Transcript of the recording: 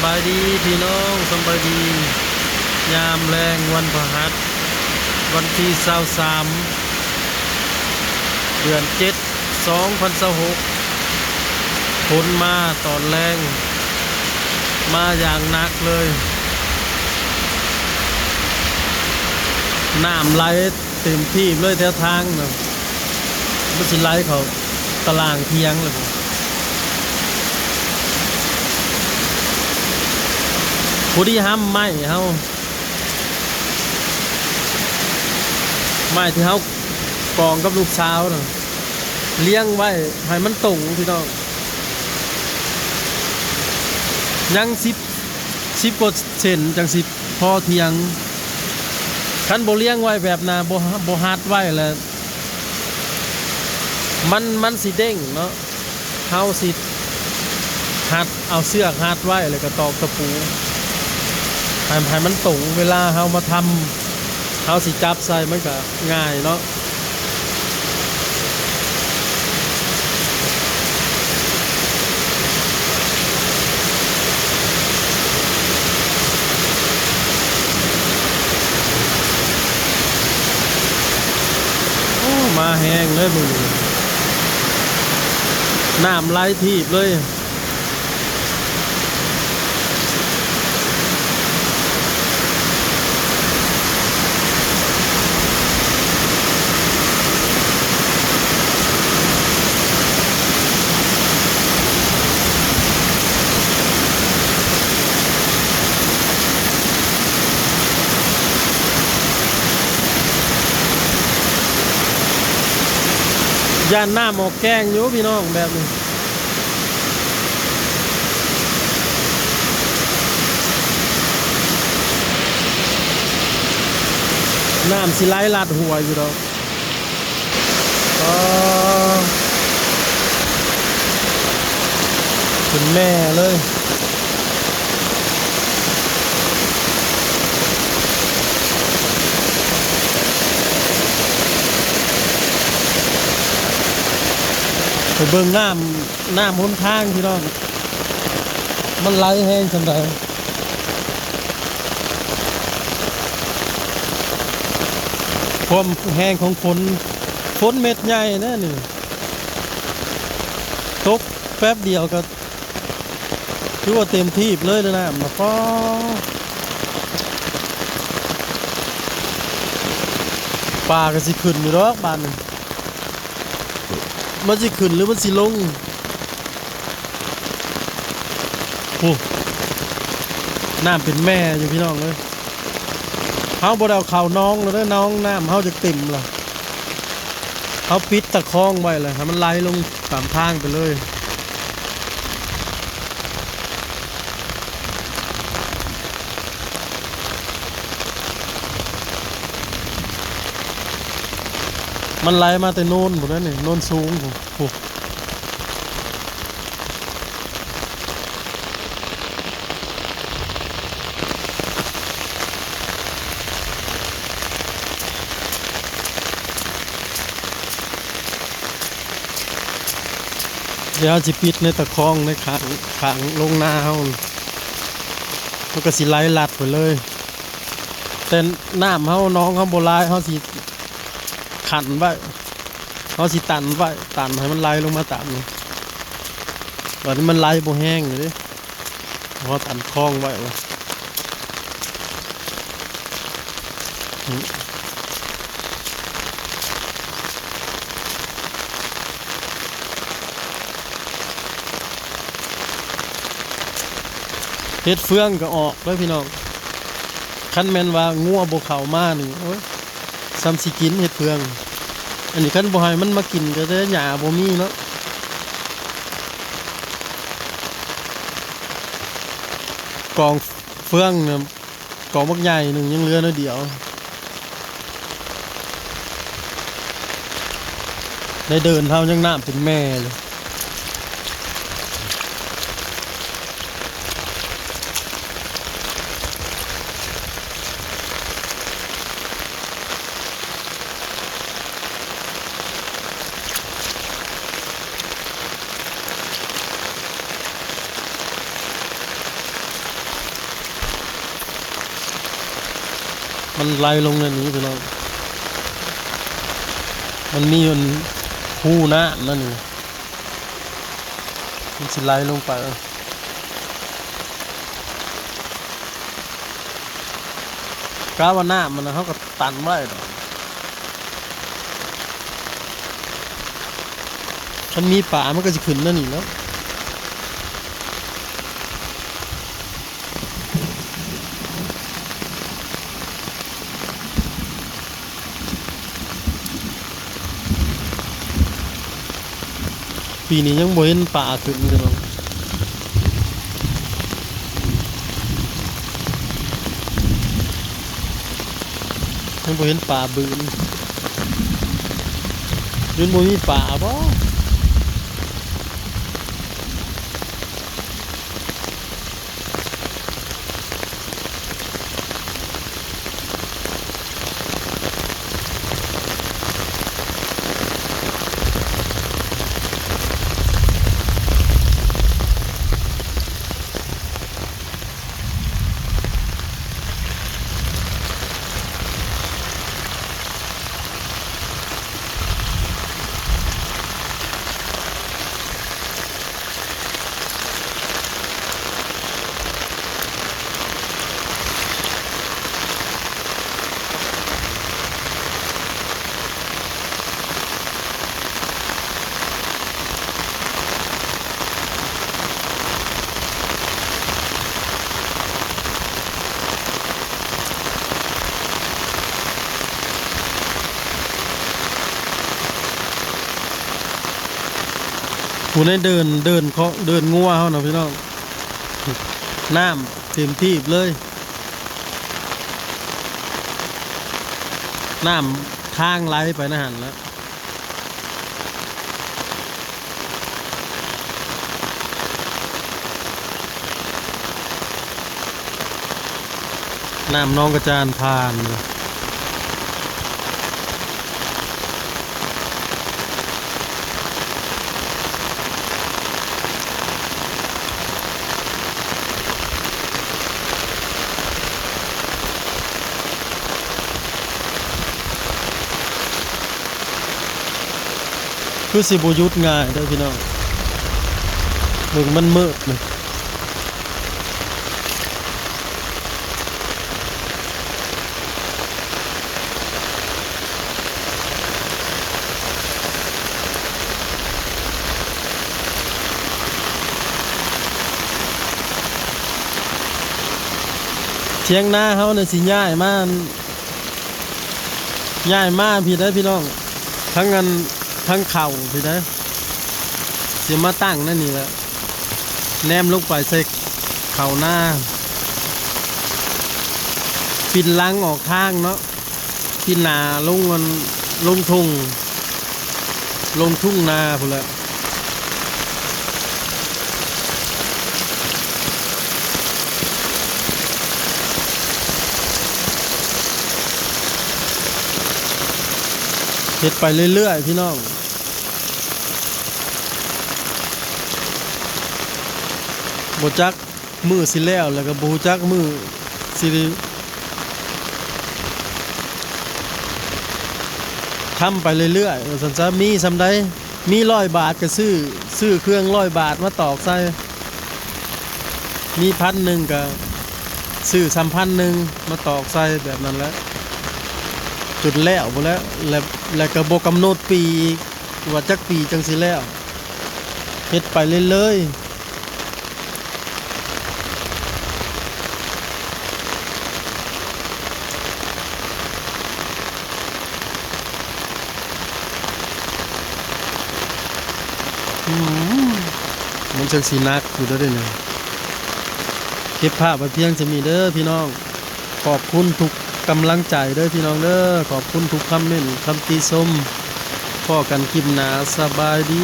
บายดีพี่น้องสบายดียามแรงวันพฤหัสวันที่23เดือน7 2026ฝนมาตอนแรงมาอย่างหนักเลยน้ำไหลเต็มที่เลยแถวทางนะมันสิไหลเขาตารางเทียงเลยผู้ที่ห้ามไม่เฮาไม่ที่เฮากองกับลูกสาวนะเลี้ยงไว้ให้มันตรงพี่น้องยังสิบกว่าเซนจังสิพอเทียงคันบ่เลี้ยงไว้แบบน่ะบ่ฮัดไว้แล้วมันสิเด้งเนาะเฮาสิฮัดเอาเสื้อฮัดไว้แล้วก็ตอกตะปูให้มันตรงเวลาเฮามาทำเฮาสิจับใส่มันก็ง่ายเนาะมาแห้งเลยมึงน้ำไหลทีบเลยย่านหน้าหมอกแกงอยู่พี่น้องแบบนี้น้ำสิไหลลาดหัวอยู่ดอกเป็นแม่เลยไปเบิ่งน้ำหนทางพี่น้องมันไหลแห้งจังไดความแห้งของฝนเม็ดใหญ่นะนี่ตกแป๊บเดียวก็ถือว่าเต็มที่เลยนะมาป้อปลาก็สิขึ้นอยู่ดอกบานมันสิขึ้นหรือมันสิลงโอ้น้ำเป็นแม่อยู่พี่น้องเลยเฮาบ่ได้เอาเข้าน้องแล้วเด้อน้องน้ำเฮาจะเต็มล่ะเฮาปิดตะคองไว้เลยให้มันไหลลงตามทางไปเลยมันไหลมาแต่โน่นหมดแล้วนี่โน่นสูงโอ้เดี๋ยวจะปิดในตะคองในขังลงนาเฮามันก็สิไหลลัดไปเลยแต่น้ำเฮาน้องเฮาบ่ไหลเฮาสิขันไว้เฮาสิตันไว้ตันให้มันไหลลงมาตามนี้ตอนนี้มันไหลบ่แห้งเลยดิเฮาตันคลองไว้ว่าเฮ็ดเฟืองก็ออกแล้วพี่น้องคันแม่นว่างัวบ่เข้ามานี่โอ้ยซ้ำสิกินเฮ็ดเฟืองอันนี้คันบ่ให้มันมากินก็จะหญ้าบ่มีเนาะกองเฟืองเนี่ยกองบักใหญ่หนึ่งยังเหลือน้อยเดียวได้เดินเท่ายังน้ำเป็นแม่เลย มันไหลลงในนี้พี่น้องมันมีมันคูน้ำนั่นนี่มันสิไหลลงไปกาว่าน้ำมันนะเขาก็ตันไว้ดอกมันมีป่ามันก็จะขึ้นนั่นนี่เนาะปีนี้ยังบ่เห็นป่าขึ้นเลยเนาะยังบ่เห็นป่าบืนยืนบ่มีป่าบ่ผู้นั้นเดินเขาเดินงัวเขานะพี่น้องน้ำเต็มที่เลยน้ำทางไหลไปนะหันแล้วน้ำน้องกระจานผ่านคือสิบยุทธง่ายเด้อพี่น้องมึงมันมืดเลยเทียงหน้าเขาเนี่ยสิง่ายมากพี่ได้พี่น้องทั้งเงินทั้งเข่าพี่ได้เสียมาตั้งนั่นนี่แหละแนมลงไปใส่เข่าหน้าปินลังออกทางเนาะปินหนาลงมันลงทุ่งนาพุ่นแหละเฮ็ดไปเรื่อยๆพี่น้องบ่จักมือสิแล้วแล้วก็บ่จักมือสิทำไปเรื่อยๆสันจะมีสำได้มี100 บาทก็ซื้อเครื่อง100 บาทมาตอกใส่มี1,000ก็ซื้อ3,000มาตอกใส่แบบนั้นแหละจุดแล้วบ่แล้วก็บ่กำหนดปีว่าจักปีจังสิแล้วเฮ็ดไปเรื่อยๆมันจังสีนักอยู่ได้เนี่ยเก็บภาพไว้เพียงจะมีเด้อพี่น้องขอบคุณทุกกำลังใจเด้อพี่น้องเด้อขอบคุณทุกคำเม้นคำติชมพอกันคลิปหน้าสบายดี